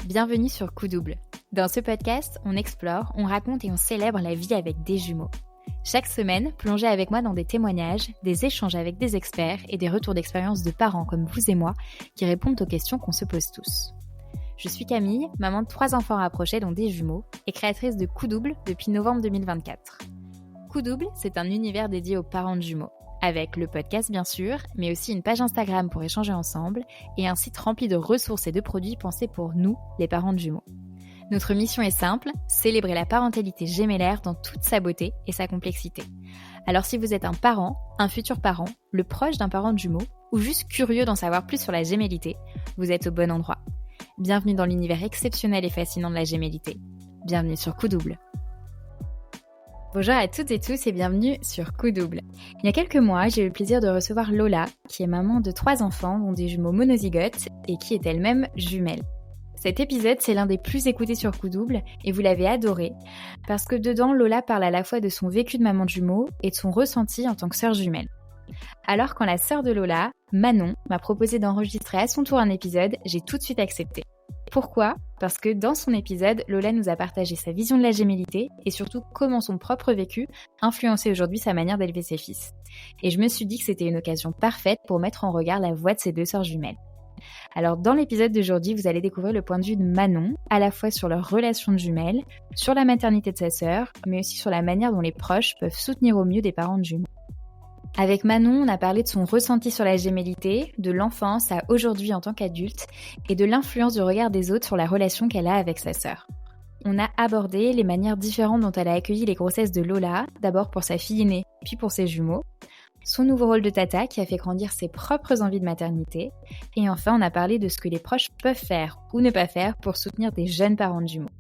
Bienvenue sur Coup Double. Dans ce podcast, on explore, on raconte et on célèbre la vie avec des jumeaux. Chaque semaine, plongez avec moi dans des témoignages, des échanges avec des experts et des retours d'expérience de parents comme vous et moi qui répondent aux questions qu'on se pose tous. Je suis Camille, maman de 3 enfants rapprochés dont des jumeaux et créatrice de Coup Double depuis novembre 2024. Coup Double, c'est un univers dédié aux parents de jumeaux, avec le podcast bien sûr, mais aussi une page Instagram pour échanger ensemble et un site rempli de ressources et de produits pensés pour nous, les parents de jumeaux. Notre mission est simple, célébrer la parentalité gémellaire dans toute sa beauté et sa complexité. Alors si vous êtes un parent, un futur parent, le proche d'un parent de jumeaux, ou juste curieux d'en savoir plus sur la gémellité, vous êtes au bon endroit. Bienvenue dans l'univers exceptionnel et fascinant de la gémellité. Bienvenue sur Coup Double. Bonjour à toutes et tous et bienvenue sur Coup Double. Il y a quelques mois, j'ai eu le plaisir de recevoir Lola, qui est maman de 3 enfants, dont des jumeaux monozygotes et qui est elle-même jumelle. Cet épisode, c'est l'un des plus écoutés sur Coup Double et vous l'avez adoré parce que dedans, Lola parle à la fois de son vécu de maman de jumeaux et de son ressenti en tant que sœur jumelle. Alors quand la sœur de Lola, Manon, m'a proposé d'enregistrer à son tour un épisode, j'ai tout de suite accepté. Pourquoi ? Parce que dans son épisode, Lola nous a partagé sa vision de la gémellité et surtout comment son propre vécu influençait aujourd'hui sa manière d'élever ses fils. Et je me suis dit que c'était une occasion parfaite pour mettre en regard la voix de ses 2 sœurs jumelles. Alors dans l'épisode d'aujourd'hui, vous allez découvrir le point de vue de Manon, à la fois sur leur relation de jumelles, sur la maternité de sa sœur, mais aussi sur la manière dont les proches peuvent soutenir au mieux des parents de jumeaux. Avec Manon, on a parlé de son ressenti sur la gémellité, de l'enfance à aujourd'hui en tant qu'adulte, et de l'influence du regard des autres sur la relation qu'elle a avec sa sœur. On a abordé les manières différentes dont elle a accueilli les grossesses de Lola, d'abord pour sa fille aînée, puis pour ses jumeaux, son nouveau rôle de tata qui a fait grandir ses propres envies de maternité, et enfin on a parlé de ce que les proches peuvent faire ou ne pas faire pour soutenir des jeunes parents de jumeaux.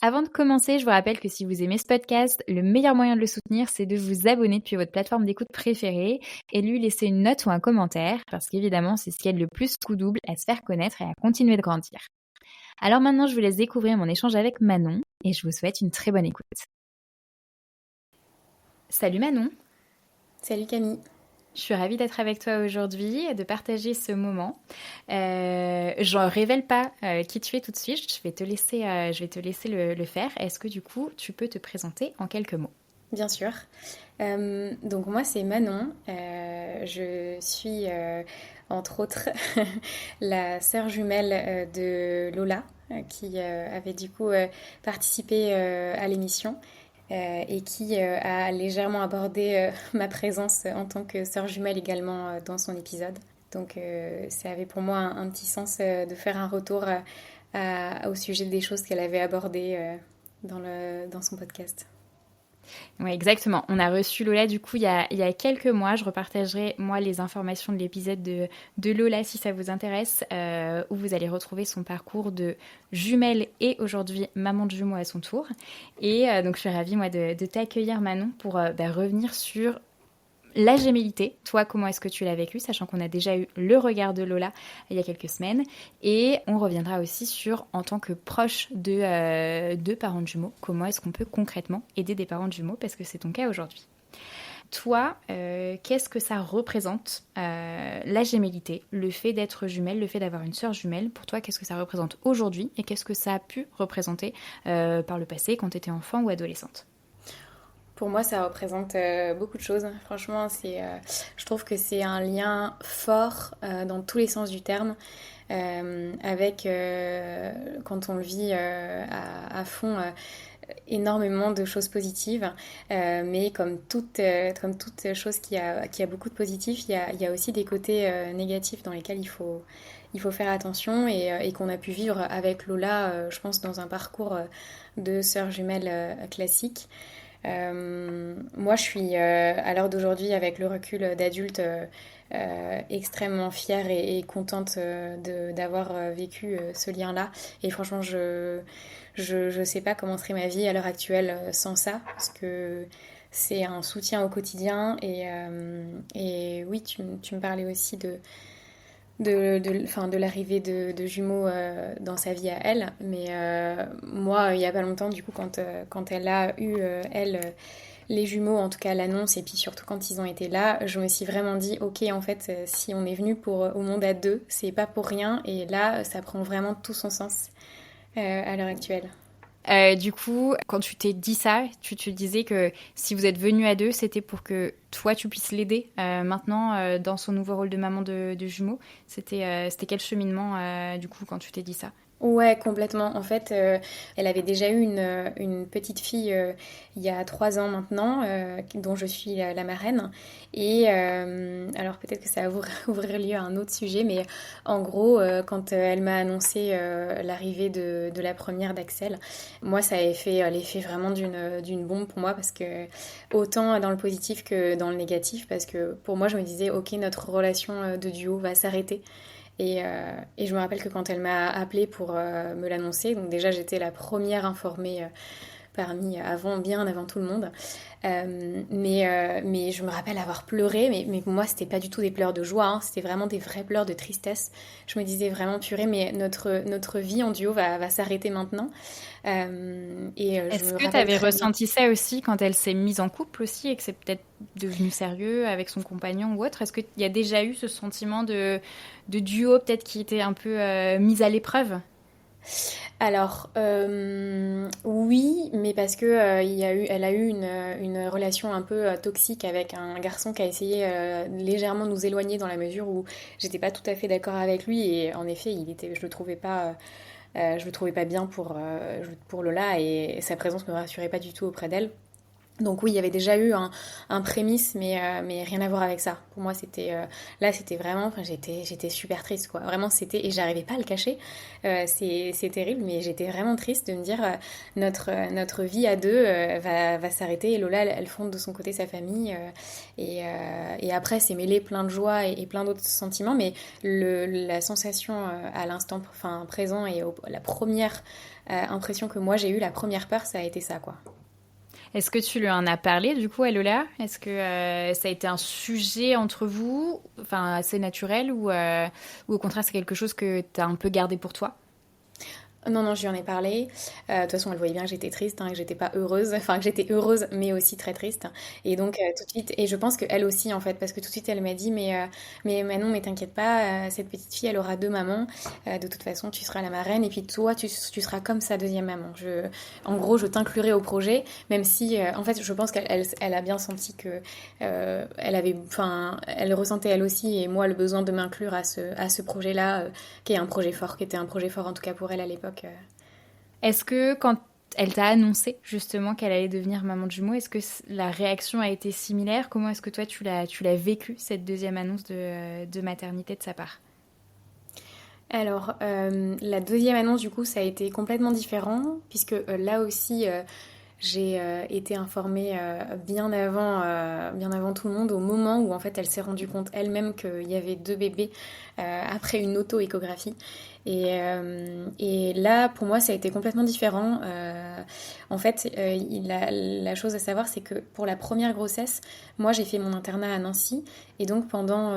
Avant de commencer, je vous rappelle que si vous aimez ce podcast, le meilleur moyen de le soutenir, c'est de vous abonner depuis votre plateforme d'écoute préférée et de lui laisser une note ou un commentaire, parce qu'évidemment, c'est ce qui aide le plus Coup Double à se faire connaître et à continuer de grandir. Alors maintenant, je vous laisse découvrir mon échange avec Manon et je vous souhaite une très bonne écoute. Salut Manon. Salut Camille. Je suis ravie d'être avec toi aujourd'hui et de partager ce moment. Je ne révèle pas qui tu es tout de suite, je vais te laisser le faire. Est-ce que du coup, tu peux te présenter en quelques mots ? Bien sûr. Donc moi, c'est Manon. Je suis, entre autres, la sœur jumelle de Lola, qui avait du coup participé à l'émission. Et qui a légèrement abordé ma présence en tant que sœur jumelle également dans son épisode. Donc ça avait pour moi un petit sens de faire un retour au sujet des choses qu'elle avait abordées dans son podcast. Oui, exactement. On a reçu Lola du coup il y a quelques mois. Je repartagerai moi les informations de l'épisode de Lola si ça vous intéresse, où vous allez retrouver son parcours de jumelle et aujourd'hui maman de jumeaux à son tour. Et donc je suis ravie moi de t'accueillir Manon pour revenir sur la gémellité. Toi, comment est-ce que tu l'as vécu, sachant qu'on a déjà eu le regard de Lola il y a quelques semaines. Et on reviendra aussi sur, en tant que proche de parents de jumeaux, comment est-ce qu'on peut concrètement aider des parents de jumeaux, parce que c'est ton cas aujourd'hui. Toi, qu'est-ce que ça représente, la gémellité, le fait d'être jumelle, le fait d'avoir une sœur jumelle? Pour toi, qu'est-ce que ça représente aujourd'hui et qu'est-ce que ça a pu représenter par le passé quand tu étais enfant ou adolescente? Pour moi, ça représente beaucoup de choses. Franchement, je trouve que c'est un lien fort dans tous les sens du terme, avec, quand on le vit à fond, énormément de choses positives. Mais comme toute chose qui a beaucoup de positifs, il y a aussi des côtés négatifs dans lesquels il faut faire attention et qu'on a pu vivre avec Lola, je pense, dans un parcours de sœur jumelle classique. Moi, je suis à l'heure d'aujourd'hui, avec le recul d'adulte, extrêmement fière et contente d'avoir vécu ce lien-là. Et franchement, je sais pas comment serait ma vie à l'heure actuelle sans ça, parce que c'est un soutien au quotidien. Et oui, tu me parlais aussi de l'arrivée de jumeaux dans sa vie à elle. Mais moi, il n'y a pas longtemps, du coup, quand elle a eu, elle, les jumeaux, en tout cas l'annonce, et puis surtout quand ils ont été là, je me suis vraiment dit, ok, en fait, si on est venu au monde à deux, c'est pas pour rien, et là, ça prend vraiment tout son sens à l'heure actuelle. Du coup, quand tu t'es dit ça, tu te disais que si vous êtes venus à deux, c'était pour que toi, tu puisses l'aider maintenant dans son nouveau rôle de maman de jumeaux. C'était quel cheminement, du coup, quand tu t'es dit ça? Ouais, complètement. En fait, elle avait déjà eu une petite fille il y a 3 ans maintenant, dont je suis la marraine. Et alors peut-être que ça va ouvrir lieu à un autre sujet, mais en gros, quand elle m'a annoncé l'arrivée de la première d'Axel, moi, ça avait fait l'effet vraiment d'une bombe pour moi, parce que autant dans le positif que dans le négatif, parce que pour moi, je me disais, ok, notre relation de duo va s'arrêter. Et je me rappelle que quand elle m'a appelée pour me l'annoncer, donc déjà j'étais la première informée bien avant tout le monde. Mais je me rappelle avoir pleuré, mais pour moi c'était pas du tout des pleurs de joie, hein, c'était vraiment des vrais pleurs de tristesse. Je me disais vraiment purée, mais notre vie en duo va s'arrêter maintenant. Je Est-ce me que tu rappelle avais très bien. ressenti ça aussi quand elle s'est mise en couple aussi et que c'est peut-être devenu sérieux avec son compagnon ou autre? Est-ce qu'il y a déjà eu ce sentiment de duo peut-être qui était un peu mis à l'épreuve? Alors, oui, mais parce que elle a eu une relation un peu toxique avec un garçon qui a essayé légèrement de nous éloigner, dans la mesure où j'étais pas tout à fait d'accord avec lui, et en effet, je le trouvais pas bien pour Lola, et sa présence me rassurait pas du tout auprès d'elle. Donc oui, il y avait déjà eu un prémisse, mais rien à voir avec ça. Pour moi, là, c'était vraiment, enfin, j'étais super triste, quoi. Vraiment, et j'arrivais pas à le cacher. C'est terrible, mais j'étais vraiment triste de me dire, notre vie à deux va s'arrêter. Et Lola, elle fonde de son côté sa famille. Et après, c'est mêlé plein de joie et plein d'autres sentiments. Mais la sensation à l'instant, enfin, présent, et la première impression que moi j'ai eue, la première peur, ça a été ça, quoi. Est-ce que tu lui en as parlé du coup à Lola? Est-ce que ça a été un sujet entre vous, enfin assez naturel ou au contraire c'est quelque chose que tu as un peu gardé pour toi? Non, non, je lui en ai parlé. De toute façon, elle voyait bien que j'étais triste, hein, que j'étais pas heureuse. Enfin, que j'étais heureuse, mais aussi très triste. Et donc, tout de suite, et je pense qu'elle aussi, en fait, parce que tout de suite, elle m'a dit, mais Manon, mais t'inquiète pas, cette petite fille, elle aura deux mamans. De toute façon, tu seras la marraine, et puis toi, tu seras comme sa deuxième maman. En gros, je t'inclurai au projet, même si, en fait, je pense qu'elle a bien senti que elle ressentait elle aussi, et moi, le besoin de m'inclure à ce projet-là, qui était un projet fort en tout cas pour elle à l'époque. Est-ce que quand elle t'a annoncé justement qu'elle allait devenir maman de jumeaux, est-ce que la réaction a été similaire? Comment est-ce que toi tu l'as vécu cette deuxième annonce de maternité de sa part? Alors, la deuxième annonce, du coup, ça a été complètement différent, puisque là aussi, j'ai été informée bien avant tout le monde, au moment où en fait elle s'est rendue compte elle-même qu'il y avait deux bébés après une auto-échographie. Et là, pour moi, ça a été complètement différent. En fait, la chose à savoir, c'est que pour la première grossesse, moi, j'ai fait mon internat à Nancy. Et donc, pendant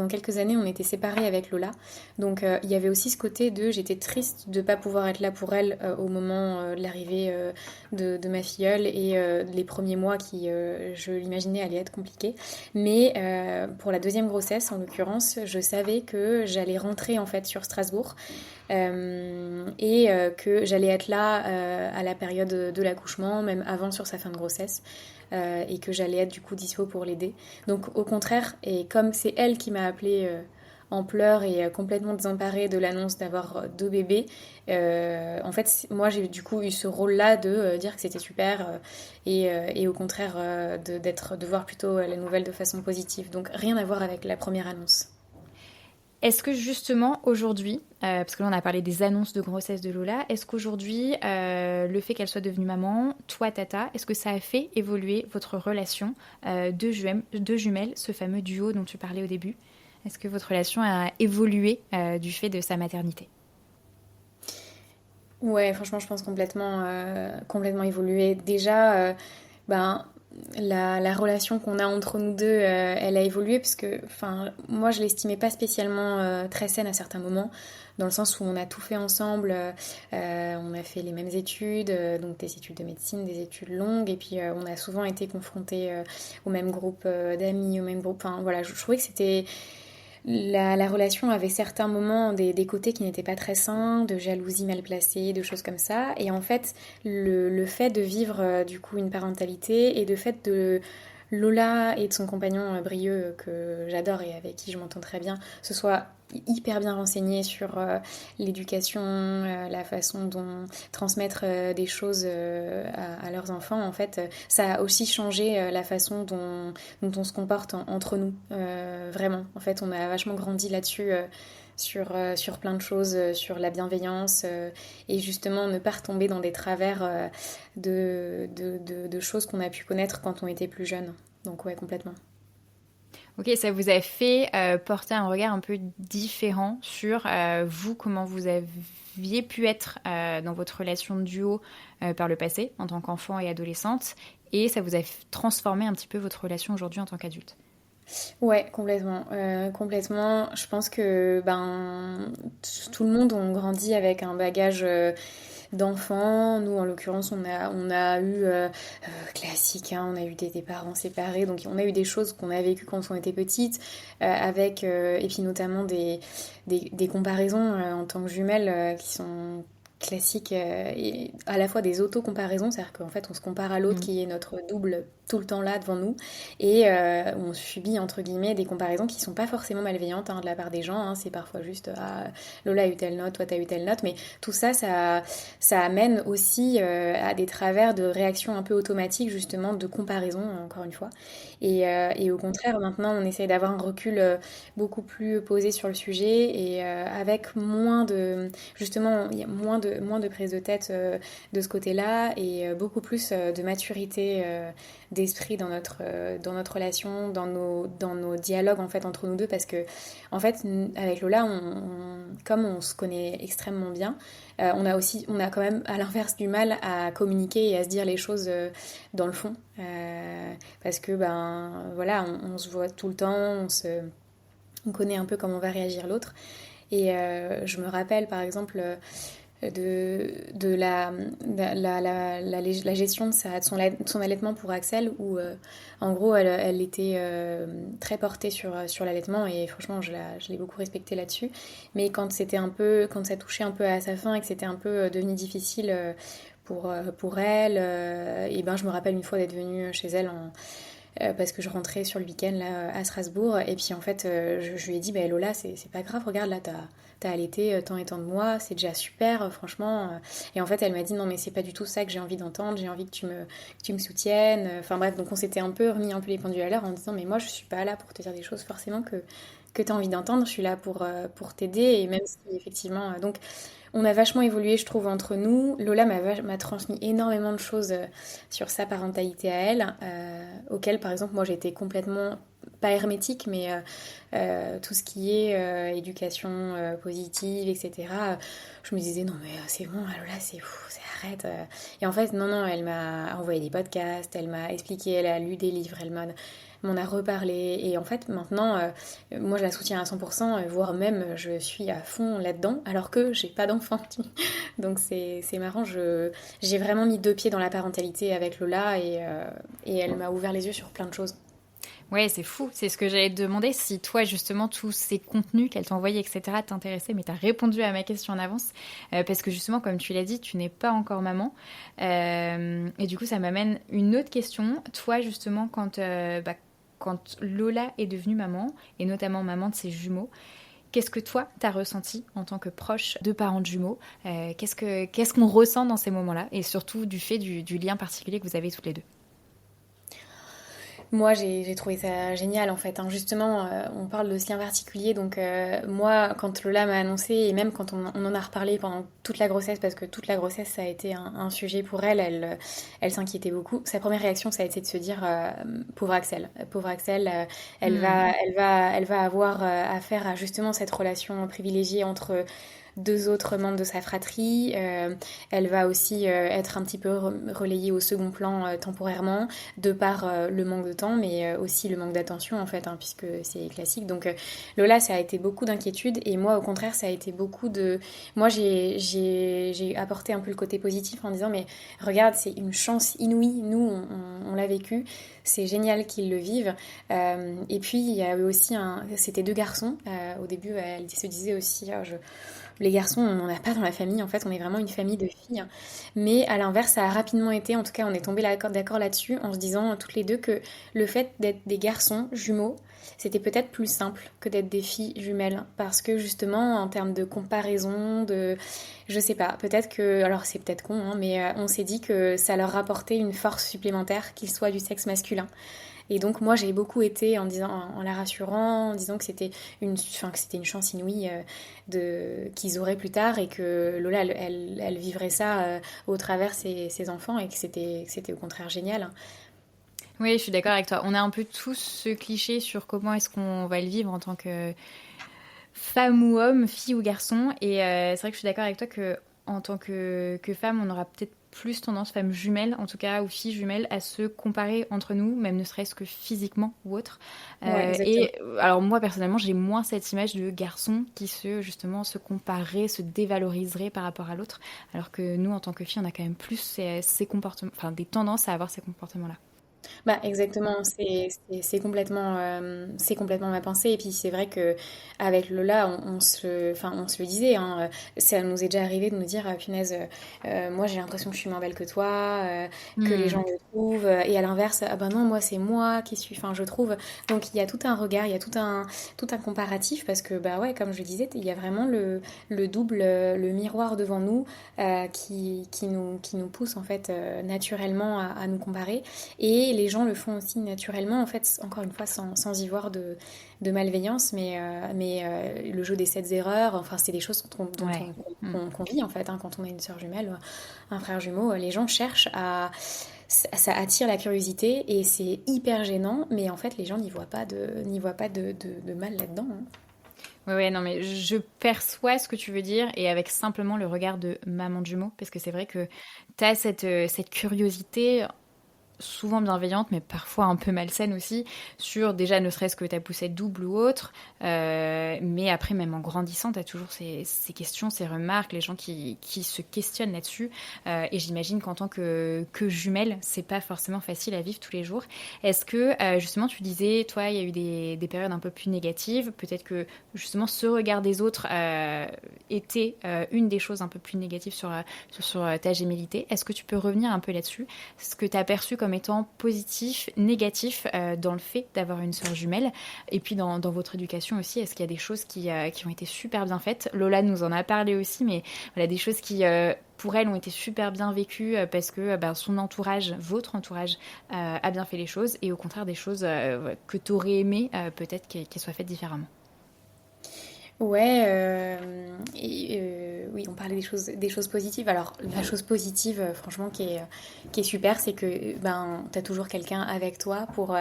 quelques années, on était séparés avec Lola. Donc, il y avait aussi ce côté j'étais triste de ne pas pouvoir être là pour elle au moment de l'arrivée de ma filleule, et les premiers mois qui, je l'imaginais, allaient être compliqués. Mais pour la deuxième grossesse, en l'occurrence, je savais que j'allais rentrer en fait sur Strasbourg, et que j'allais être là à la période de l'accouchement, même avant, sur sa fin de grossesse. Et que j'allais être du coup dispo pour l'aider. Donc au contraire, et comme c'est elle qui m'a appelée en pleurs et complètement désemparée de l'annonce d'avoir deux bébés, en fait moi j'ai du coup eu ce rôle-là de dire que c'était super, et au contraire de voir plutôt la nouvelle de façon positive. Donc rien à voir avec la première annonce. Est-ce que justement aujourd'hui, parce que là on a parlé des annonces de grossesse de Lola, est-ce qu'aujourd'hui le fait qu'elle soit devenue maman, toi Tata, est-ce que ça a fait évoluer votre relation de jumelles, ce fameux duo dont tu parlais au début? Est-ce que votre relation a évolué du fait de sa maternité? Ouais, franchement, je pense complètement évolué. Déjà, ben, la relation qu'on a entre nous deux, elle a évolué parce que, enfin, moi je l'estimais pas spécialement très saine à certains moments, dans le sens où on a tout fait ensemble, on a fait les mêmes études, donc des études de médecine, des études longues, et puis on a souvent été confrontés au même groupe d'amis, au même groupe, enfin voilà, je trouvais que c'était la relation avait certains moments des côtés qui n'étaient pas très sains, de jalousie mal placée, de choses comme ça. Et en fait, le fait de vivre du coup une parentalité et de fait de Lola et de son compagnon Brieux, que j'adore et avec qui je m'entends très bien, se soit hyper bien renseigné sur l'éducation, la façon dont transmettre des choses à leurs enfants. En fait, ça a aussi changé la façon dont on se comporte entre nous. Vraiment, en fait, on a vachement grandi là-dessus. Sur plein de choses, sur la bienveillance et justement ne pas retomber dans des travers de choses qu'on a pu connaître quand on était plus jeune. Donc ouais, complètement. Ok, ça vous a fait porter un regard un peu différent sur vous, comment vous aviez pu être dans votre relation de duo par le passé, en tant qu'enfant et adolescente, et ça vous a transformé un petit peu votre relation aujourd'hui en tant qu'adulte. Ouais, complètement. Complètement. Je pense que tout le monde on grandit avec un bagage d'enfants. Nous, en l'occurrence, on a eu classique, hein, on a eu des parents séparés, donc on a eu des choses qu'on a vécues quand on était petite, avec et puis notamment des comparaisons en tant que jumelles qui sont classiques et à la fois des auto-comparaisons, c'est-à-dire qu'en fait on se compare à l'autre Mm. qui est notre double tout le temps là devant nous et on subit entre guillemets des comparaisons qui sont pas forcément malveillantes hein, de la part des gens, hein, c'est parfois juste ah, Lola a eu telle note, toi t'as eu telle note, mais tout ça, ça amène aussi à des travers de réactions un peu automatiques, justement, de comparaison, encore une fois. Et au contraire, maintenant, on essaye d'avoir un recul beaucoup plus posé sur le sujet et avec moins de, justement, il y a moins de prise de tête de ce côté-là et beaucoup plus de maturité d'esprit dans notre relation, dans nos dialogues, en fait, entre nous deux, parce que, en fait, avec Lola, comme on se connaît extrêmement bien, on a quand même à l'inverse du mal à communiquer et à se dire les choses dans le fond, parce que ben voilà, on se voit tout le temps, on connaît un peu comment va réagir l'autre. Et je me rappelle par exemple de la gestion de son allaitement pour Axel, où en gros elle était très portée sur l'allaitement et franchement je l'ai beaucoup respectée là-dessus. Mais quand ça touchait un peu à sa fin et que c'était un peu devenu difficile pour elle, et ben je me rappelle une fois d'être venue chez elle parce que je rentrais sur le week-end là, à Strasbourg. Et puis en fait, je lui ai dit, bah, Lola, c'est pas grave, regarde là, t'as allaité tant et tant de mois, c'est déjà super, franchement. Et en fait, elle m'a dit, non, mais c'est pas du tout ça que j'ai envie d'entendre, j'ai envie que tu me soutiennes. Enfin bref, donc on s'était un peu remis un peu les pendules à l'heure en disant, mais moi, je suis pas là pour te dire des choses forcément que tu as envie d'entendre, je suis là pour t'aider. Et même si effectivement. Donc on a vachement évolué, je trouve, entre nous. Lola m'a transmis énormément de choses sur sa parentalité à elle, auquel, par exemple, moi, j'étais complètement, pas hermétique, mais tout ce qui est éducation positive, etc. Je me disais, non, mais c'est bon, Lola, c'est fou, arrête. Et en fait, non, elle m'a envoyé des podcasts, elle m'a expliqué, elle a lu des livres, m'en a reparlé. Et en fait, maintenant, moi, je la soutiens à 100%, voire même, je suis à fond là-dedans, alors que j'ai pas d'enfant. Donc, c'est marrant. J'ai vraiment mis deux pieds dans la parentalité avec Lola et elle m'a ouvert les yeux sur plein de choses. Ouais, c'est fou. C'est ce que j'allais te demander si toi, justement, tous ces contenus qu'elle t'envoyait, etc., t'intéressaient, mais t'as répondu à ma question en avance. Parce que justement, comme tu l'as dit, tu n'es pas encore maman. Et du coup, ça m'amène une autre question. Toi, justement, quand Lola est devenue maman, et notamment maman de ses jumeaux, qu'est-ce que toi, t'as ressenti en tant que proche de parents de jumeaux qu'est-ce qu'on ressent dans ces moments-là? Et surtout du fait du lien particulier que vous avez toutes les deux. Moi, j'ai trouvé ça génial en fait, hein. Justement, on parle de ce lien particulier. Donc, moi, quand Lola m'a annoncé, et même quand on en a reparlé pendant toute la grossesse, parce que toute la grossesse, ça a été un sujet pour elle, elle s'inquiétait beaucoup. Sa première réaction, ça a été de se dire pauvre Axel, Hmm. elle va avoir affaire à justement cette relation privilégiée entre 2 autres membres de sa fratrie. Elle va aussi être un petit peu relayée au second plan temporairement, de par le manque de temps, mais aussi le manque d'attention en fait, hein, puisque c'est classique. Donc Lola, ça a été beaucoup d'inquiétude, et moi au contraire, ça a été beaucoup de... Moi j'ai apporté un peu le côté positif en disant, mais regarde, c'est une chance inouïe, nous on l'a vécu, c'est génial qu'ils le vivent. Et puis il y a eu aussi c'était 2 garçons. Au début, elle se disait aussi, les garçons, on n'en a pas dans la famille, en fait, on est vraiment une famille de filles. Mais à l'inverse, ça a rapidement été, en tout cas, on est tombé d'accord là-dessus, en se disant toutes les deux que le fait d'être des garçons jumeaux, c'était peut-être plus simple que d'être des filles jumelles. Parce que justement, en termes de comparaison, je sais pas, peut-être que, alors c'est peut-être con, hein, mais on s'est dit que ça leur rapportait une force supplémentaire, qu'ils soient du sexe masculin. Et donc moi j'ai beaucoup été en la rassurant, en disant que c'était une chance inouïe qu'ils auraient plus tard, et que Lola elle vivrait ça au travers ses enfants, et que c'était au contraire génial. Oui, je suis d'accord avec toi. On a un peu tous ce cliché sur comment est-ce qu'on va le vivre en tant que femme ou homme, fille ou garçon. Et c'est vrai que je suis d'accord avec toi que en tant que femme, on aura peut-être plus tendance, femme jumelle en tout cas, ou fille jumelle, à se comparer entre nous, même ne serait-ce que physiquement ou autre. Ouais, exactement. Et alors moi personnellement, j'ai moins cette image de garçon qui justement se comparerait, se dévaloriserait par rapport à l'autre, alors que nous en tant que filles, on a quand même plus ces comportements, enfin des tendances à avoir ces comportements-là. Bah exactement, c'est complètement ma pensée. Et puis c'est vrai que avec Lola, on se le disait, hein, ça nous est déjà arrivé de nous dire, ah, punaise, moi j'ai l'impression que je suis moins belle que toi, que les gens Hmm. le trouvent, et à l'inverse, ah ben non, moi c'est moi qui suis, enfin je trouve. Donc il y a tout un regard, il y a tout un comparatif, parce que bah ouais, comme je le disais, il y a vraiment le double, le miroir devant nous, qui nous pousse en fait naturellement à nous comparer. Et les gens le font aussi naturellement, en fait, encore une fois, sans y voir de malveillance, mais le jeu des 7 erreurs, enfin, c'est des choses Ouais. Hmm. qu'on vit, en fait, hein, quand on a une sœur jumelle ou un frère jumeau. Les gens cherchent à... Ça attire la curiosité, et c'est hyper gênant, mais en fait, les gens n'y voient pas de mal là-dedans, hein. Ouais, ouais, non, mais je perçois ce que tu veux dire, et avec simplement le regard de maman de jumeaux, parce que c'est vrai que tu as cette curiosité souvent bienveillante, mais parfois un peu malsaine aussi, sur déjà ne serait-ce que ta poussette double ou autre, mais après même en grandissant, tu as toujours ces questions, ces remarques, les gens qui se questionnent là-dessus, et j'imagine qu'en tant que jumelle, c'est pas forcément facile à vivre tous les jours. Est-ce que justement tu disais, toi, il y a eu des périodes un peu plus négatives, peut-être que justement ce regard des autres était une des choses un peu plus négatives sur ta gémellité. Est-ce que tu peux revenir un peu là-dessus, ce que tu as perçu comme étant positif, négatif dans le fait d'avoir une sœur jumelle, et puis dans votre éducation aussi, est-ce qu'il y a des choses qui ont été super bien faites? Lola nous en a parlé aussi, mais voilà, des choses qui pour elle ont été super bien vécues parce que son entourage, votre entourage a bien fait les choses, et au contraire des choses que tu aurais aimé peut-être qu'elles soient faites différemment. Ouais, oui, on parlait des choses positives. Alors, la chose positive, franchement, qui est super, c'est que ben, t'as toujours quelqu'un avec toi pour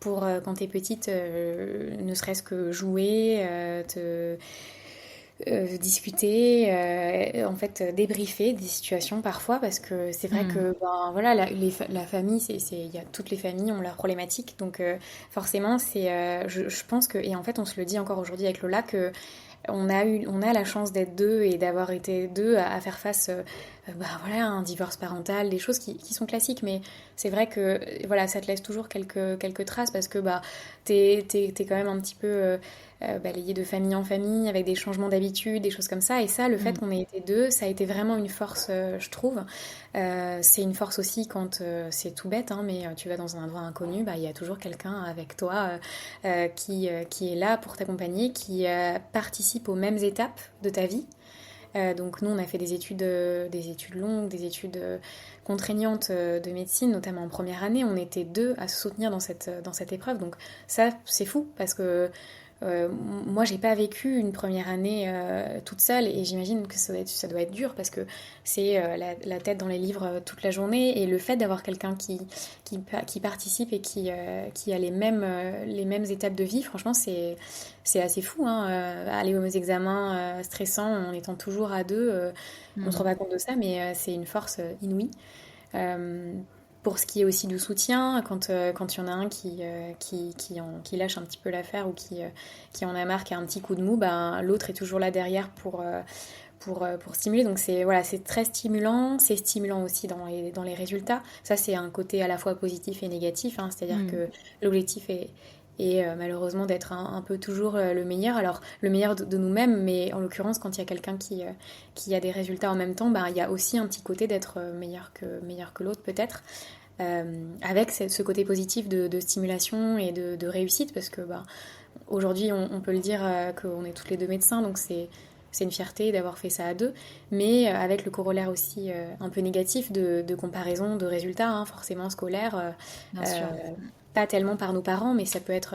quand t'es petite, ne serait-ce que jouer, discuter, en fait débriefer des situations parfois, parce que c'est vrai Hmm. que ben voilà, la famille, il y a toutes les familles ont leurs problématiques, donc forcément je pense que, et en fait on se le dit encore aujourd'hui avec Lola, que on a la chance d'être deux et d'avoir été deux à faire face bah, voilà, à un divorce parental, des choses qui sont classiques, mais c'est vrai que voilà, ça te laisse toujours quelques traces, parce que bah, t'es quand même un petit peu balayé de famille en famille, avec des changements d'habitude, des choses comme ça. Et ça, le Hmm. fait qu'on ait été deux, ça a été vraiment une force, je trouve. C'est une force aussi quand c'est tout bête, hein, mais tu vas dans un endroit inconnu, bah, il y a toujours quelqu'un avec toi qui est là pour t'accompagner, qui participe aux mêmes étapes de ta vie. Donc nous, on a fait des études longues, des études contraignantes de médecine, notamment en première année. On était deux à se soutenir dans cette épreuve. Donc ça, c'est fou, parce que moi, j'ai pas vécu une première année toute seule et j'imagine que ça doit être dur parce que c'est la tête dans les livres toute la journée et le fait d'avoir quelqu'un qui participe et qui a les mêmes étapes de vie, franchement, c'est assez fou, hein. Aller aux examens stressants en étant toujours à deux, on se rend pas compte de ça, mais c'est une force inouïe. Euh, pour ce qui est aussi du soutien, quand il y en a un qui lâche un petit peu l'affaire ou qui en a marre, qui a un petit coup de mou, ben, l'autre est toujours là derrière pour stimuler. Donc c'est très stimulant, c'est stimulant aussi dans les résultats. Ça, c'est un côté à la fois positif et négatif, hein. C'est-à-dire que l'objectif est malheureusement d'être un peu toujours le meilleur. Alors, le meilleur de nous-mêmes, mais en l'occurrence, quand il y a quelqu'un qui a des résultats en même temps, ben, il y a aussi un petit côté d'être meilleur que l'autre peut-être. Avec ce côté positif de stimulation et de réussite, parce que bah, aujourd'hui, on peut le dire qu'on est toutes les deux médecins, donc c'est une fierté d'avoir fait ça à deux, mais avec le corollaire aussi un peu négatif de comparaison de résultats, hein, forcément scolaires. Bien sûr. Pas tellement par nos parents, mais ça peut être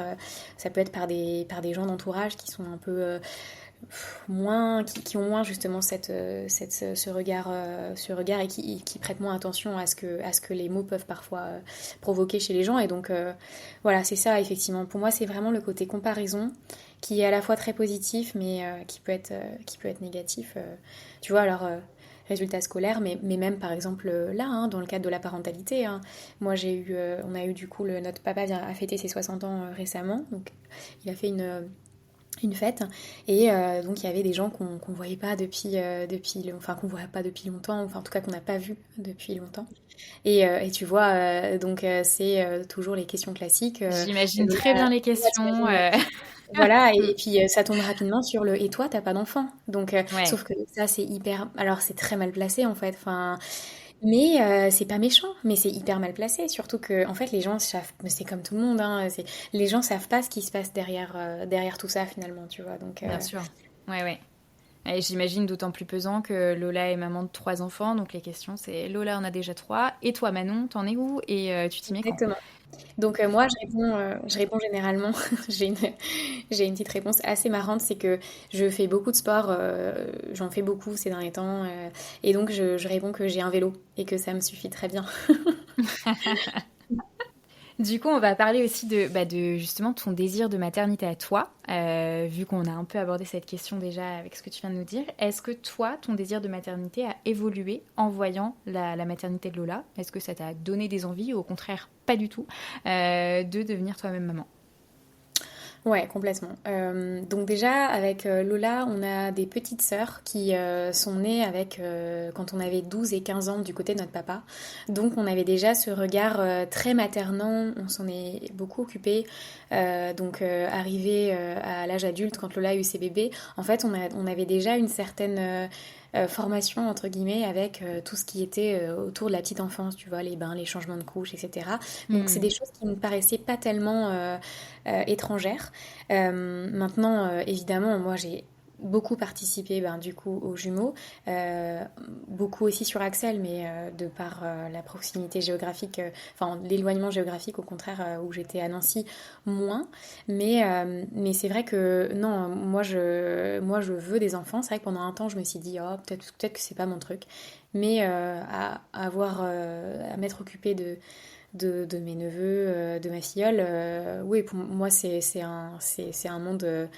par des gens d'entourage qui sont un peu qui ont moins justement ce regard et qui prêtent moins attention à ce que les mots peuvent parfois provoquer chez les gens. Et donc voilà, c'est ça effectivement. Pour moi, c'est vraiment le côté comparaison qui est à la fois très positif, mais qui peut être négatif. Tu vois, alors résultats scolaires, mais même par exemple là, hein, dans le cadre de la parentalité, hein, moi on a eu du coup, notre papa a fêté ses 60 ans récemment, donc il a fait une fête et donc il y avait des gens qu'on voyait pas enfin qu'on voit pas depuis longtemps, enfin en tout cas qu'on n'a pas vu depuis longtemps et tu vois c'est toujours les questions classiques J'imagine très bien les questions. voilà, et puis ça tombe rapidement sur le et toi, t'as pas d'enfant. Donc, Ouais, sauf que ça, c'est hyper. Alors, c'est très mal placé en fait. Enfin, mais c'est pas méchant, mais c'est hyper mal placé. Surtout que, en fait, les gens savent. Mais c'est comme tout le monde, hein. Les gens savent pas ce qui se passe derrière tout ça finalement, tu vois. Donc, bien sûr. Ouais, ouais. Et j'imagine d'autant plus pesant que Lola est maman de 3 enfants, donc les questions c'est Lola en a déjà 3, et toi Manon, t'en es où et tu t'y mets quand? exactement. Donc moi, je réponds généralement. J'ai une, j'ai une petite réponse assez marrante, c'est que je fais beaucoup de sport, j'en fais beaucoup ces derniers temps, et donc je réponds que j'ai un vélo et que ça me suffit très bien. Du coup, on va parler aussi de justement ton désir de maternité à toi, vu qu'on a un peu abordé cette question déjà avec ce que tu viens de nous dire. Est-ce que toi, ton désir de maternité a évolué en voyant la maternité de Lola? Est-ce que ça t'a donné des envies ou au contraire pas du tout de devenir toi-même maman? Ouais, complètement. Donc déjà, avec Lola, on a des petites sœurs qui sont nées quand on avait 12 et 15 ans du côté de notre papa. Donc on avait déjà ce regard très maternant, on s'en est beaucoup occupé. Arrivé à l'âge adulte, quand Lola a eu ses bébés, en fait, on avait déjà une certaine formation, entre guillemets, avec tout ce qui était autour de la petite enfance, tu vois, les bains, les changements de couches, etc. Donc c'est Hmm. des choses qui ne paraissaient pas tellement étrangères. Maintenant, évidemment, moi j'ai beaucoup participé ben, du coup aux jumeaux, euh, beaucoup aussi sur Axel, mais de par la proximité géographique, enfin l'éloignement géographique au contraire où j'étais à Nancy, moins. Mais c'est vrai que non, moi je veux des enfants. C'est vrai que pendant un temps je me suis dit oh peut-être que c'est pas mon truc, mais à m'être occupée de mes neveux, de ma filleule. Oui, pour moi, c'est un monde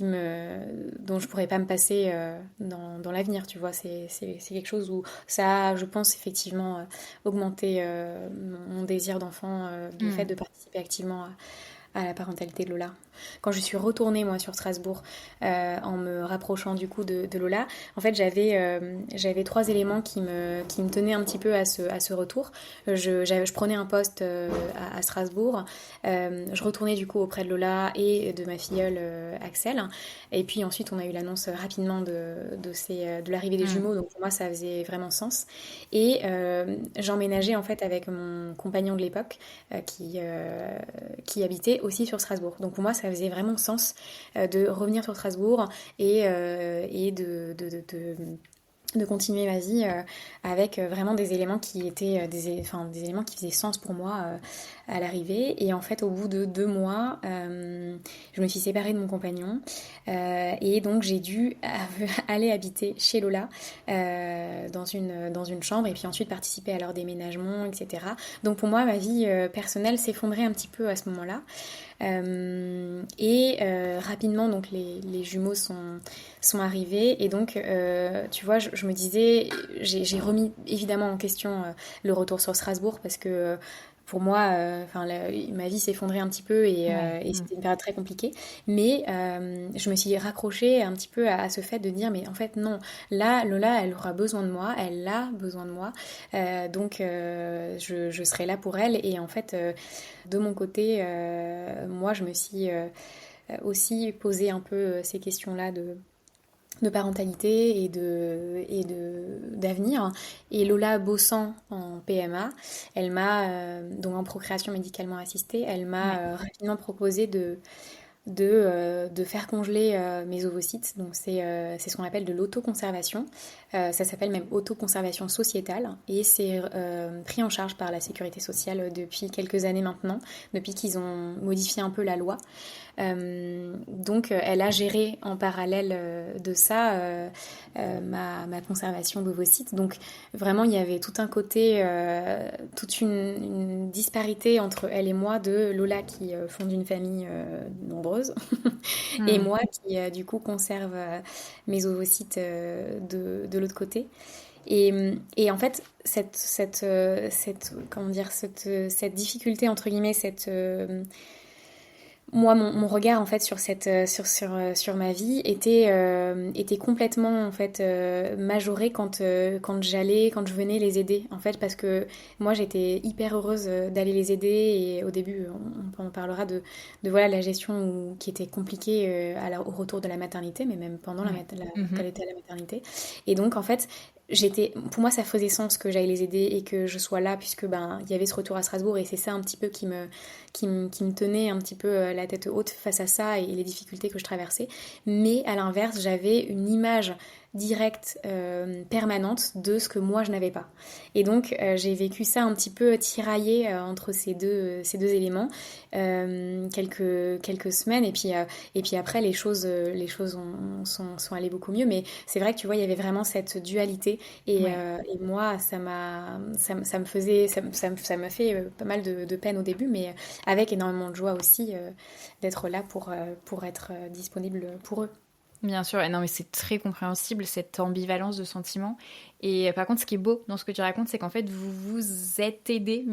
dont je pourrais pas me passer dans l'avenir, tu vois. C'est quelque chose où ça a, je pense, effectivement, augmenté mon désir d'enfant, le fait Hmm. de participer activement à la parentalité de Lola. Quand je suis retournée moi sur Strasbourg en me rapprochant du coup de Lola, en fait j'avais trois éléments qui me tenaient un petit peu à ce retour. Je prenais un poste à Strasbourg, je retournais du coup auprès de Lola et de ma filleule Axel, et puis ensuite on a eu l'annonce rapidement de l'arrivée des Hmm. jumeaux, donc pour moi ça faisait vraiment sens. Et j'emménageais en fait avec mon compagnon de l'époque qui habitait aussi sur Strasbourg. Donc pour moi, ça faisait vraiment sens de revenir sur Strasbourg et de continuer ma vie avec vraiment des éléments qui étaient des éléments qui faisaient sens pour moi à l'arrivée. Et en fait, au bout de 2 mois, je me suis séparée de mon compagnon et donc j'ai dû aller habiter chez Lola dans une chambre et puis ensuite participer à leur déménagement, etc. Donc pour moi, ma vie personnelle s'effondrait un petit peu à ce moment-là. Rapidement, donc les jumeaux sont arrivés et donc, tu vois, je me disais, j'ai remis évidemment en question le retour sur Strasbourg parce que pour moi, ma vie s'effondrait un petit peu Ouais. et c'était une période très compliquée. Mais je me suis raccrochée un petit peu à ce fait de dire, mais en fait non, là, Lola, elle aura besoin de moi, elle a besoin de moi, donc je serai là pour elle. Et en fait, de mon côté, moi, je me suis aussi posé un peu ces questions-là de parentalité d'avenir. Et Lola bossant en PMA, elle m'a, donc en procréation médicalement assistée, elle Ouais. m'a rapidement proposé de faire congeler mes ovocytes. Donc c'est ce qu'on appelle de l'autoconservation. Ça s'appelle même autoconservation sociétale et c'est pris en charge par la sécurité sociale depuis quelques années maintenant, depuis qu'ils ont modifié un peu la loi. Donc elle a géré en parallèle de ça ma conservation d'ovocytes. Donc vraiment il y avait tout un côté, toute une disparité entre elle et moi de Lola qui fonde une famille nombreuse et Hmm. moi qui du coup conserve mes ovocytes de l'autre côté. Et en fait, comment dire, cette difficulté, entre guillemets, moi, mon regard en fait sur sur ma vie était complètement en fait majoré quand je venais les aider en fait parce que moi j'étais hyper heureuse d'aller les aider et au début on en parlera de voilà la gestion qui était compliquée au retour de la maternité mais même pendant Ouais. quand Mhm. elle était à la maternité et donc en fait pour moi ça faisait sens que j'aille les aider et que je sois là puisque ben il y avait ce retour à Strasbourg et c'est ça un petit peu qui me tenait un petit peu la tête haute face à ça et les difficultés que je traversais. Mais à l'inverse, j'avais une image directe, permanente de ce que moi je n'avais pas. Et donc j'ai vécu ça un petit peu tiraillé entre ces deux éléments quelques semaines et puis après sont allées beaucoup mieux. Mais c'est vrai que tu vois, il y avait vraiment cette dualité Ouais. et moi ça ça m'a fait pas mal de peine au début, mais avec énormément de joie aussi d'être là pour être disponible pour eux. Bien sûr, et non, mais c'est très compréhensible cette ambivalence de sentiments. Et par contre, ce qui est beau dans ce que tu racontes, c'est qu'en fait, vous vous êtes aidés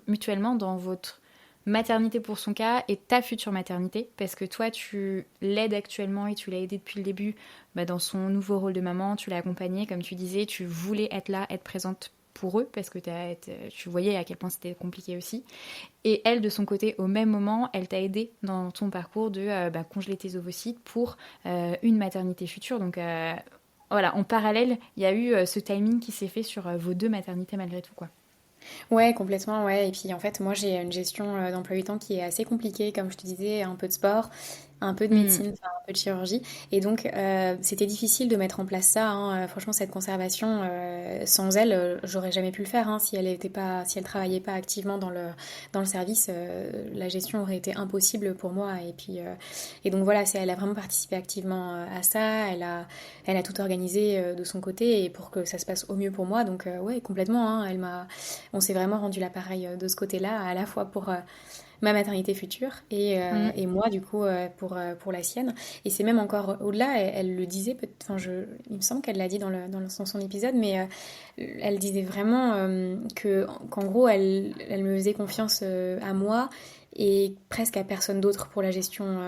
mutuellement dans votre maternité pour son cas et ta future maternité, parce que toi, tu l'aides actuellement et tu l'as aidé depuis le début dans son nouveau rôle de maman, tu l'as accompagnée, comme tu disais, tu voulais être là, être présente pour eux, parce que tu voyais à quel point c'était compliqué aussi. Et elle, de son côté, au même moment, elle t'a aidé dans ton parcours de congeler tes ovocytes pour une maternité future. Donc voilà, en parallèle, il y a eu ce timing qui s'est fait sur vos deux maternités malgré tout, quoi. Ouais, complètement, ouais. Et puis en fait, moi j'ai une gestion d'emploi du temps qui est assez compliquée, comme je te disais, un peu de sport, un peu de Mm. médecine, enfin un peu de chirurgie. Et donc c'était difficile de mettre en place ça, hein. Franchement, cette conservation, sans elle, j'aurais jamais pu le faire, hein. Si elle travaillait pas activement dans le service, la gestion aurait été impossible pour moi. Et donc voilà, elle a vraiment participé activement à ça. Elle a tout organisé de son côté et pour que ça se passe au mieux pour moi. Donc ouais, complètement, hein. On s'est vraiment rendu l'appareil de ce côté-là, à la fois pour ma maternité future Mm. et moi, du coup, pour la sienne. Et c'est même encore au-delà, elle le disait, il me semble qu'elle l'a dit dans son épisode, mais elle disait vraiment qu'en gros, elle me faisait confiance à moi et presque à personne d'autre pour la gestion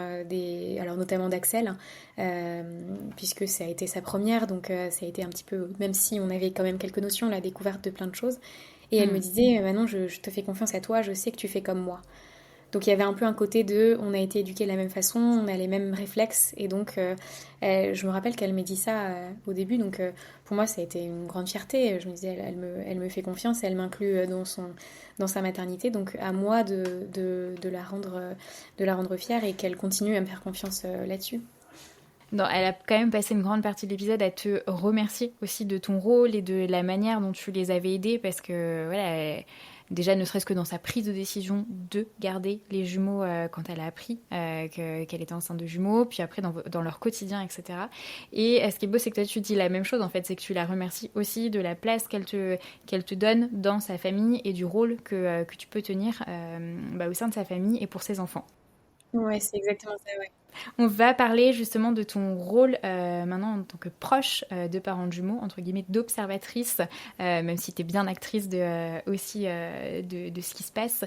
alors notamment d'Axel, euh, puisque ça a été sa première, donc ça a été un petit peu, même si on avait quand même quelques notions, la découverte de plein de choses. Et elle me Mm. disait, Manon, je te fais confiance à toi, je sais que tu fais comme moi. Donc il y avait un peu un côté de, on a été éduqués de la même façon, on a les mêmes réflexes, et donc je me rappelle qu'elle m'a dit ça au début, donc pour moi ça a été une grande fierté. Je me disais, elle me fait confiance, elle m'inclut dans sa maternité, donc à moi de la rendre fière et qu'elle continue à me faire confiance là-dessus. Elle a quand même passé une grande partie de l'épisode à te remercier aussi de ton rôle et de la manière dont tu les avais aidés parce que voilà, déjà ne serait-ce que dans sa prise de décision de garder les jumeaux quand elle a appris qu'elle était enceinte de jumeaux, puis après dans leur quotidien, etc. Et ce qui est beau, c'est que toi tu dis la même chose en fait, c'est que tu la remercies aussi de la place qu'elle te donne dans sa famille et du rôle que tu peux tenir au sein de sa famille et pour ses enfants. Ouais, c'est exactement ça, ouais. On va parler justement de ton rôle maintenant en tant que proche de parents de jumeaux, entre guillemets d'observatrice, même si tu es bien actrice aussi de ce qui se passe.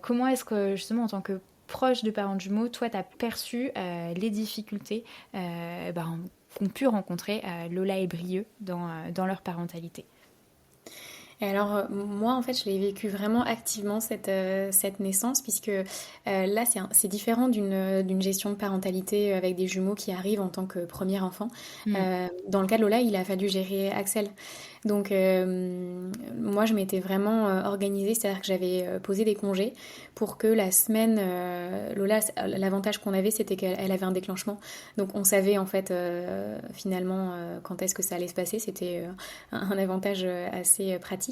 Comment est-ce que justement en tant que proche de parents de jumeaux, toi tu as perçu les difficultés qu'ont pu rencontrer Lola et Brieux dans leur parentalité? Et alors, moi, en fait, je l'ai vécu vraiment activement, cette naissance, puisque là, c'est différent d'une gestion de parentalité avec des jumeaux qui arrivent en tant que premier enfant. Mm. Dans le cas de Lola, il a fallu gérer Axel. Donc, moi, je m'étais vraiment organisée, c'est-à-dire que j'avais posé des congés pour que la semaine, Lola, l'avantage qu'on avait, c'était qu'elle avait un déclenchement. Donc, on savait, en fait, finalement, quand est-ce que ça allait se passer. C'était un avantage assez pratique.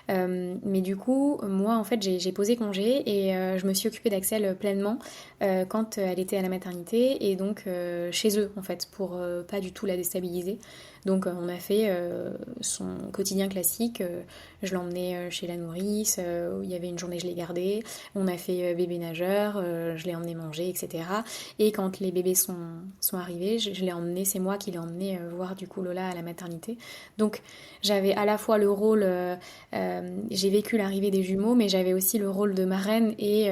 Mais du coup, moi, en fait, j'ai posé congé et je me suis occupée d'Axel pleinement quand elle était à la maternité et donc chez eux, en fait, pour pas du tout la déstabiliser. Donc on a fait son quotidien classique. Je l'emmenais chez la nourrice, où il y avait une journée je l'ai gardé. On a fait bébé nageur, je l'ai emmené manger, etc. Et quand les bébés sont arrivés, je l'ai emmené, c'est moi qui l'ai emmené voir du coup Lola à la maternité. Donc j'avais à la fois le rôle, j'ai vécu l'arrivée des jumeaux, mais j'avais aussi le rôle de marraine et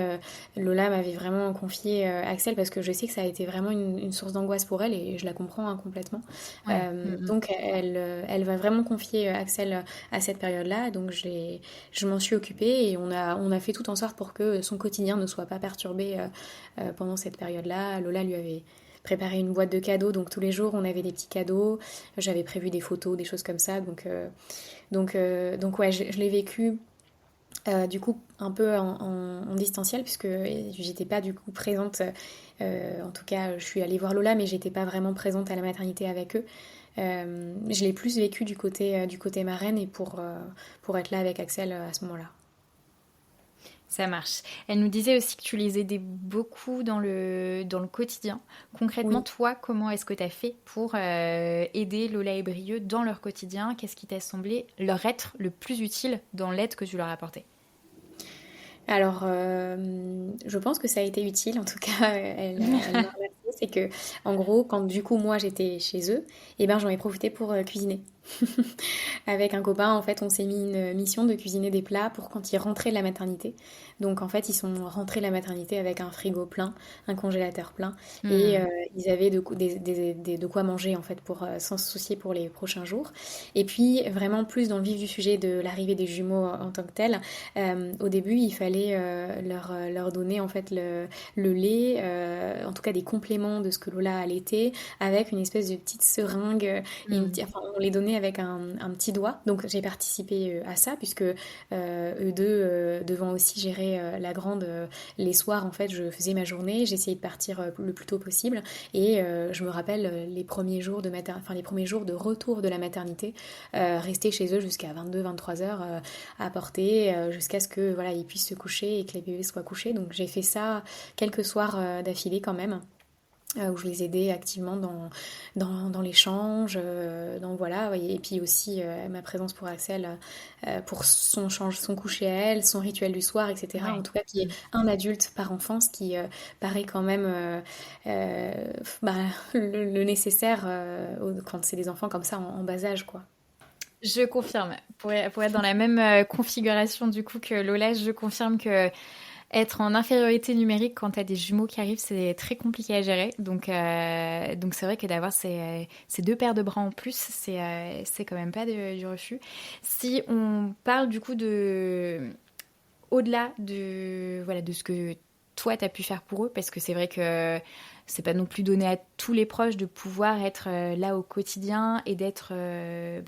Lola m'avait vraiment confié Axel parce que je sais que ça a été vraiment une source d'angoisse pour elle et je la comprends hein, complètement. Ouais. Mm. Donc elle va vraiment confier Axel à cette période-là. Donc je m'en suis occupée et on a fait tout en sorte pour que son quotidien ne soit pas perturbé pendant cette période-là. Lola lui avait préparé une boîte de cadeaux, donc tous les jours on avait des petits cadeaux. J'avais prévu des photos, des choses comme ça. Donc ouais, je l'ai vécu du coup un peu en distanciel puisque j'étais pas du coup présente. En tout cas, je suis allée voir Lola, mais j'étais pas vraiment présente à la maternité avec eux. Je l'ai plus vécu du côté marraine et pour être là avec Axel à ce moment-là. Ça marche. Elle nous disait aussi que tu les aidais beaucoup dans le quotidien. Concrètement, Oui. toi, comment est-ce que tu as fait pour aider Lola et Brieux dans leur quotidien? Qu'est-ce qui t'a semblé leur être le plus utile dans l'aide que tu leur as apportée? Alors, je pense que ça a été utile, en tout cas, elle m'a remercié. C'est que, en gros, quand du coup moi j'étais chez eux, et ben j'en ai profité pour cuisiner. Avec un copain, en fait, on s'est mis une mission de cuisiner des plats pour quand ils rentraient de la maternité. Donc, en fait, ils sont rentrés de la maternité avec un frigo plein, un congélateur plein, et Hmm. ils avaient de quoi manger, en fait, pour sans se soucier pour les prochains jours. Et puis, vraiment plus dans le vif du sujet de l'arrivée des jumeaux en tant que tel, au début, il fallait leur donner, en fait, le lait, en tout cas des compléments de ce que Lola allaitait, avec une espèce de petite seringue Hmm. enfin, on les donnait avec un petit doigt. Donc j'ai participé à ça puisque eux deux devant aussi gérer la grande les soirs en fait je faisais ma journée, j'essayais de partir le plus tôt possible et je me rappelle les premiers jours enfin les premiers jours de retour de la maternité, rester chez eux jusqu'à 22-23 heures à porter jusqu'à ce que voilà ils puissent se coucher et que les bébés soient couchés. Donc j'ai fait ça quelques soirs d'affilée quand même où je les aidais activement dans l'échange, voilà, ouais, et puis aussi ma présence pour Axel, pour son coucher à elle, son rituel du soir, etc. En Ouais. tout cas, qui est Hmm. un adulte par enfant, ce qui paraît quand même euh, bah, le nécessaire quand c'est des enfants comme ça en bas âge, quoi. Je confirme. Pour être dans la même configuration du coup que Lola, je confirme que être en infériorité numérique quand t'as des jumeaux qui arrivent, c'est très compliqué à gérer. Donc c'est vrai que d'avoir ces deux paires de bras en plus, c'est quand même pas du refus. Si on parle du coup au-delà de ce que toi t'as pu faire pour eux, parce que c'est vrai que c'est pas non plus donné à tous les proches de pouvoir être là au quotidien et d'être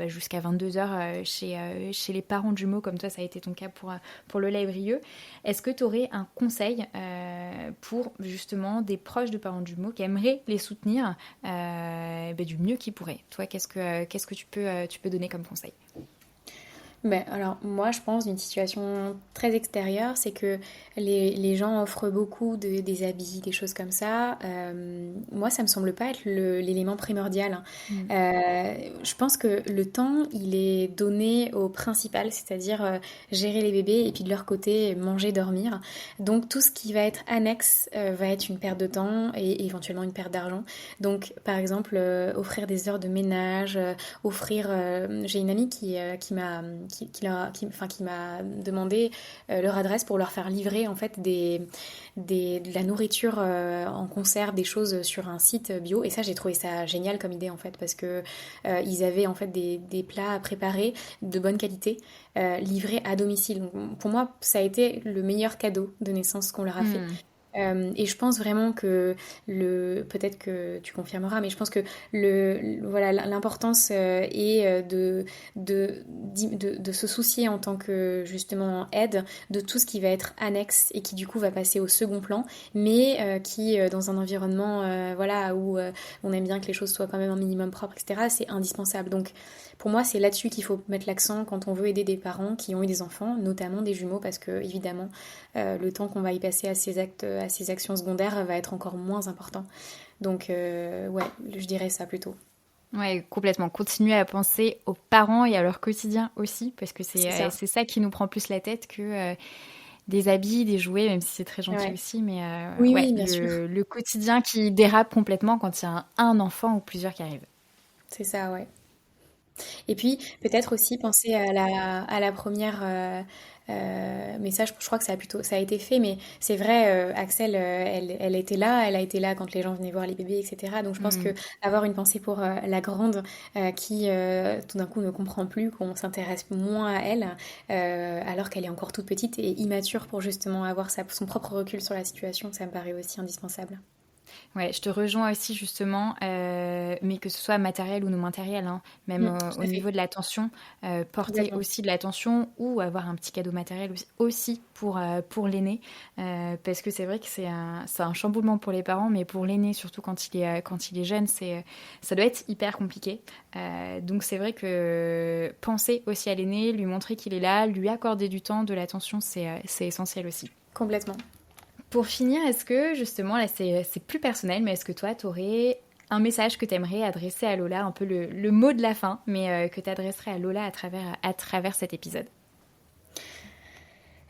jusqu'à 22h chez les parents de jumeaux, comme toi, ça a été ton cas pour Lola et Brieux. Est-ce que tu aurais un conseil pour justement des proches de parents de jumeaux qui aimeraient les soutenir du mieux qu'ils pourraient? Toi, qu'est-ce que tu peux donner comme conseil? Ben, alors moi je pense d'une situation très extérieure, c'est que les gens offrent beaucoup des habits, des choses comme ça. Moi ça me semble pas être l'élément primordial, hein. Mm. Je pense que le temps il est donné au principal, c'est-à-dire gérer les bébés et puis de leur côté manger, dormir. Donc tout ce qui va être annexe va être une perte de temps et éventuellement une perte d'argent. Donc par exemple offrir des heures de ménage, offrir... j'ai une amie qui m'a demandé leur adresse pour leur faire livrer en fait de la nourriture en conserve, des choses sur un site bio. Et ça, j'ai trouvé ça génial comme idée en fait, parce que ils avaient en fait des plats préparés de bonne qualité livrés à domicile. Donc, pour moi, ça a été le meilleur cadeau de naissance qu'on leur a fait. Mm. Et je pense vraiment que peut-être que tu confirmeras, mais je pense que voilà, l'importance est de se soucier en tant que justement aide de tout ce qui va être annexe et qui du coup va passer au second plan, mais qui dans un environnement voilà, où on aime bien que les choses soient quand même un minimum propres, etc., c'est indispensable. Donc pour moi, c'est là-dessus qu'il faut mettre l'accent quand on veut aider des parents qui ont eu des enfants, notamment des jumeaux, parce que évidemment, le temps qu'on va y passer à ces actes, à ces actions secondaires va être encore moins important. Donc, ouais, je dirais ça plutôt. Ouais, complètement. Continuer à penser aux parents et à leur quotidien aussi, parce que C'est ça. c'est ça qui nous prend plus la tête que des habits, des jouets, même si c'est très gentil Ouais. aussi. Mais Oui, ouais, oui, bien sûr. le quotidien qui dérape complètement quand il y a un enfant ou plusieurs qui arrivent. C'est ça, ouais. Et puis, peut-être aussi penser à la première. Mais ça, je crois que ça a été fait. Mais c'est vrai, Axel, elle était là. Elle a été là quand les gens venaient voir les bébés, etc. Donc, je pense que Mm. avoir une pensée pour la grande qui, tout d'un coup, ne comprend plus, qu'on s'intéresse moins à elle, alors qu'elle est encore toute petite et immature pour justement avoir son propre recul sur la situation, ça me paraît aussi indispensable. Ouais, je te rejoins aussi justement, mais que ce soit matériel ou non matériel, hein, même Tout au à fait, niveau de l'attention, porter complètement. aussi de l'attention ou avoir un petit cadeau matériel aussi pour l'aîné, parce que c'est vrai que c'est un chamboulement pour les parents, mais pour l'aîné, surtout quand il est jeune, ça doit être hyper compliqué. Donc c'est vrai que penser aussi à l'aîné, lui montrer qu'il est là, lui accorder du temps, de l'attention, c'est essentiel aussi. Complètement. Pour finir, est-ce que justement, là c'est plus personnel, mais est-ce que toi, tu aurais un message que tu aimerais adresser à Lola, un peu le mot de la fin, mais que tu adresserais à Lola à travers cet épisode?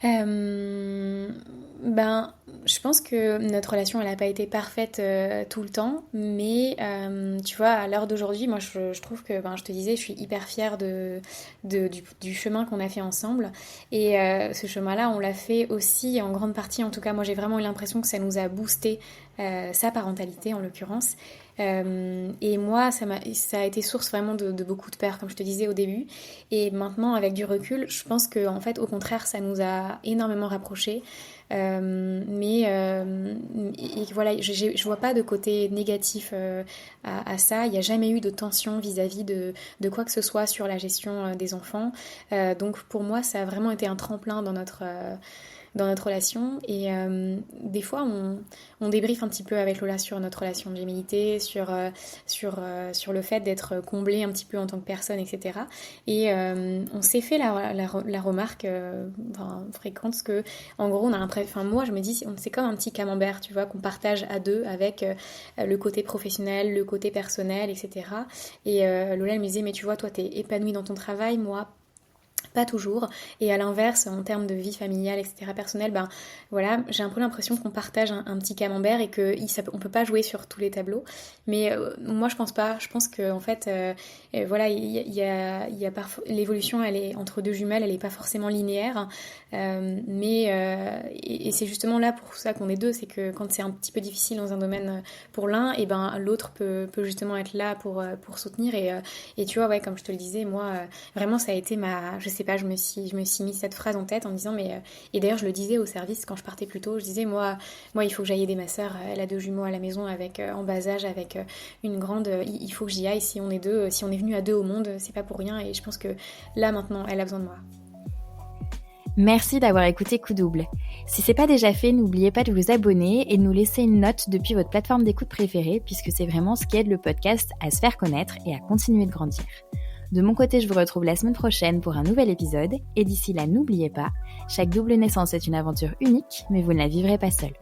Euh, ben, je pense que notre relation, elle n'a pas été parfaite tout le temps, mais tu vois, à l'heure d'aujourd'hui, moi, je trouve que, ben, je te disais, je suis hyper fière du chemin qu'on a fait ensemble. Et ce chemin-là, on l'a fait aussi en grande partie. En tout cas, moi, j'ai vraiment eu l'impression que ça nous a boosté sa parentalité, en l'occurrence. Et moi, ça a été source vraiment de beaucoup de peur, comme je te disais au début. Et maintenant, avec du recul, je pense que, en fait, au contraire, ça nous a énormément rapprochés. Et voilà, je vois pas de côté négatif à ça. Il n'y a jamais eu de tension vis-à-vis de quoi que ce soit sur la gestion des enfants. Donc pour moi, ça a vraiment été un tremplin dans notre relation. Et des fois, on débriefe un petit peu avec Lola sur notre relation de gémilité, sur le fait d'être comblé un petit peu en tant que personne, etc. Et on s'est fait la remarque enfin, fréquente que, en gros, on a enfin, moi, je me dis, c'est comme un petit camembert, tu vois, qu'on partage à deux avec le côté professionnel, le côté personnel, etc. Et Lola, elle me disait, mais tu vois, toi, t'es épanouie dans ton travail, moi, pas toujours. Et à l'inverse, en termes de vie familiale, etc., personnelle, ben voilà, j'ai un peu l'impression qu'on partage un petit camembert et qu'on peut pas jouer sur tous les tableaux. Mais moi, je pense pas. Je pense que en fait, voilà, il y a parfois l'évolution, elle est entre deux jumelles, elle est pas forcément linéaire. Et c'est justement là pour ça qu'on est deux, c'est que quand c'est un petit peu difficile dans un domaine pour l'un, et ben l'autre peut justement être là pour soutenir. Et tu vois, ouais, comme je te le disais, moi, vraiment, ça a été je sais pas, je me suis mis cette phrase en tête en me disant et d'ailleurs je le disais au service quand je partais plus tôt, je disais moi il faut que j'aille aider ma sœur, elle a 2 jumeaux à la maison avec en bas âge avec une grande, il faut que j'y aille, si on est deux, si on est venu à 2 au monde, c'est pas pour rien et je pense que là maintenant elle a besoin de moi. Merci d'avoir écouté Coup Double. Si c'est pas déjà fait, n'oubliez pas de vous abonner et de nous laisser une note depuis votre plateforme d'écoute préférée puisque c'est vraiment ce qui aide le podcast à se faire connaître et à continuer de grandir. De mon côté, je vous retrouve la semaine prochaine pour un nouvel épisode et d'ici là, n'oubliez pas, chaque double naissance est une aventure unique, mais vous ne la vivrez pas seule.